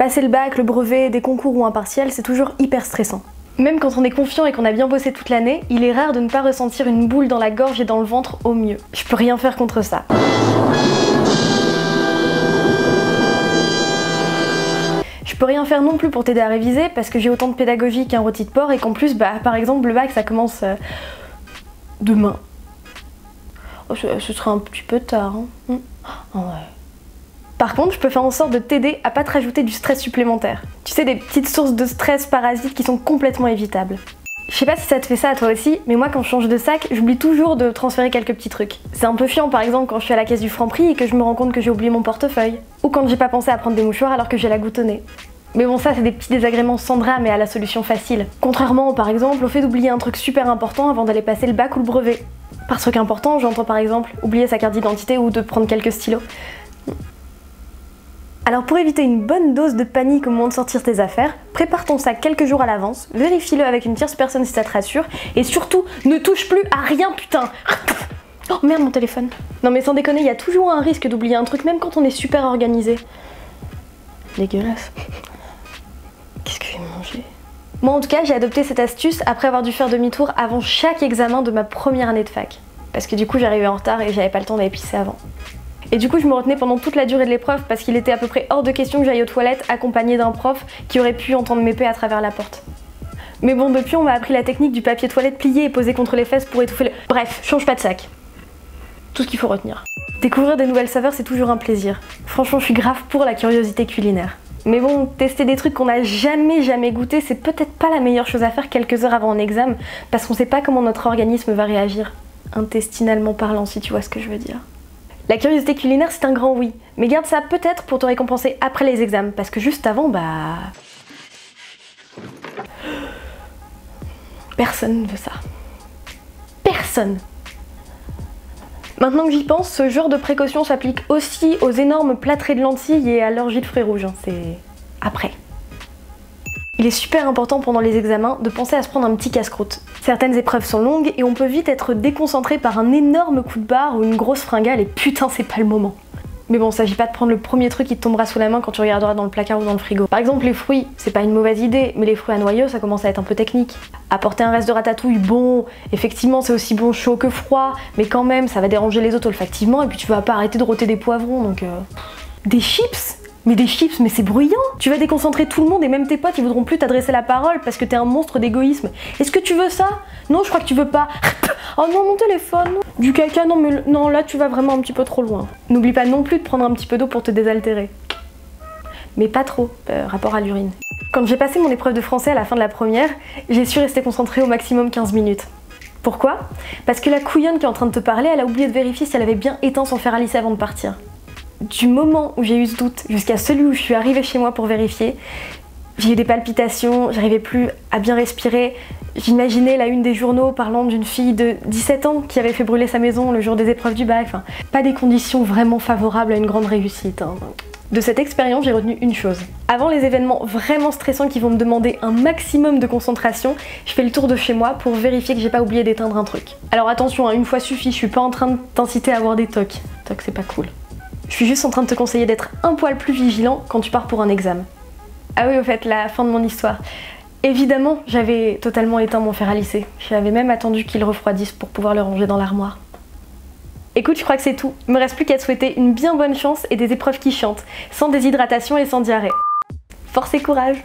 Passer le bac, le brevet, des concours ou un partiel, c'est toujours hyper stressant. Même quand on est confiant et qu'on a bien bossé toute l'année, il est rare de ne pas ressentir une boule dans la gorge et dans le ventre au mieux. Je peux rien faire contre ça. Je peux rien faire non plus pour t'aider à réviser parce que j'ai autant de pédagogie qu'un rôti de porc et qu'en plus, par exemple, le bac ça commence demain. Oh, ce serait un petit peu tard. Hein. Oh, ouais. Par contre, je peux faire en sorte de t'aider à pas te rajouter du stress supplémentaire. Tu sais, des petites sources de stress parasites qui sont complètement évitables. Je sais pas si ça te fait ça à toi aussi, mais moi quand je change de sac, j'oublie toujours de transférer quelques petits trucs. C'est un peu chiant par exemple quand je suis à la caisse du Franprix et que je me rends compte que j'ai oublié mon portefeuille. Ou quand j'ai pas pensé à prendre des mouchoirs alors que j'ai la goutte au nez. Mais bon, ça c'est des petits désagréments sans drame et à la solution facile. Contrairement par exemple au fait d'oublier un truc super important avant d'aller passer le bac ou le brevet. Par truc important, j'entends par exemple oublier sa carte d'identité ou de prendre quelques stylos. Alors pour éviter une bonne dose de panique au moment de sortir tes affaires, prépare ton sac quelques jours à l'avance, vérifie-le avec une tierce personne si ça te rassure, et surtout, ne touche plus à rien putain. Oh merde mon téléphone. Non mais sans déconner, il y a toujours un risque d'oublier un truc même quand on est super organisé. Dégueulasse. Qu'est-ce que je vais manger? Moi en tout cas, j'ai adopté cette astuce après avoir dû faire demi-tour avant chaque examen de ma première année de fac. Parce que du coup j'arrivais en retard et j'avais pas le temps d'aller pisser avant. Et du coup je me retenais pendant toute la durée de l'épreuve parce qu'il était à peu près hors de question que j'aille aux toilettes accompagnée d'un prof qui aurait pu entendre mes pets à travers la porte. Mais bon, depuis on m'a appris la technique du papier toilette plié et posé contre les fesses pour étouffer le... Bref, change pas de sac. Tout ce qu'il faut retenir. Découvrir des nouvelles saveurs c'est toujours un plaisir. Franchement je suis grave pour la curiosité culinaire. Mais bon, tester des trucs qu'on n'a jamais goûté, c'est peut-être pas la meilleure chose à faire quelques heures avant un examen parce qu'on sait pas comment notre organisme va réagir. Intestinalement parlant si tu vois ce que je veux dire. La curiosité culinaire c'est un grand oui, mais garde ça peut-être pour te récompenser après les examens, parce que juste avant, personne ne veut ça. Personne. Maintenant que j'y pense, ce genre de précaution s'applique aussi aux énormes plâtrés de lentilles et à l'orgie de fruits rouges, hein. C'est après. Il est super important pendant les examens de penser à se prendre un petit casse-croûte. Certaines épreuves sont longues et on peut vite être déconcentré par un énorme coup de barre ou une grosse fringale et putain c'est pas le moment. Mais bon, s'agit pas de prendre le premier truc qui te tombera sous la main quand tu regarderas dans le placard ou dans le frigo. Par exemple les fruits, c'est pas une mauvaise idée, mais les fruits à noyau ça commence à être un peu technique. Apporter un reste de ratatouille, bon, effectivement c'est aussi bon chaud que froid, mais quand même ça va déranger les autres olfactivement et puis tu vas pas arrêter de rôter des poivrons donc... Des chips? Mais des chips, mais c'est bruyant! Tu vas déconcentrer tout le monde et même tes potes ils voudront plus t'adresser la parole parce que t'es un monstre d'égoïsme. Est-ce que tu veux ça? Non, je crois que tu veux pas. Oh non, mon téléphone! Du caca, non mais non, là tu vas vraiment un petit peu trop loin. N'oublie pas non plus de prendre un petit peu d'eau pour te désaltérer. Mais pas trop, rapport à l'urine. Quand j'ai passé mon épreuve de français à la fin de la première, j'ai su rester concentrée au maximum 15 minutes. Pourquoi? Parce que la couillonne qui est en train de te parler, elle a oublié de vérifier si elle avait bien éteint son fer à lisser avant de partir. Du moment où j'ai eu ce doute jusqu'à celui où je suis arrivée chez moi pour vérifier, j'ai eu des palpitations, j'arrivais plus à bien respirer. J'imaginais la une des journaux parlant d'une fille de 17 ans qui avait fait brûler sa maison le jour des épreuves du bac. Enfin, pas des conditions vraiment favorables à une grande réussite. Hein. De cette expérience, j'ai retenu une chose. Avant les événements vraiment stressants qui vont me demander un maximum de concentration, je fais le tour de chez moi pour vérifier que j'ai pas oublié d'éteindre un truc. Alors attention, hein, une fois suffit, je suis pas en train de t'inciter à avoir des tocs. Tocs, c'est pas cool. Je suis juste en train de te conseiller d'être un poil plus vigilant quand tu pars pour un examen. Ah oui, au fait, la fin de mon histoire. Évidemment, j'avais totalement éteint mon fer à lisser. J'avais même attendu qu'il refroidisse pour pouvoir le ranger dans l'armoire. Écoute, je crois que c'est tout. Il me reste plus qu'à te souhaiter une bien bonne chance et des épreuves qui chantent, sans déshydratation et sans diarrhée. Force et courage!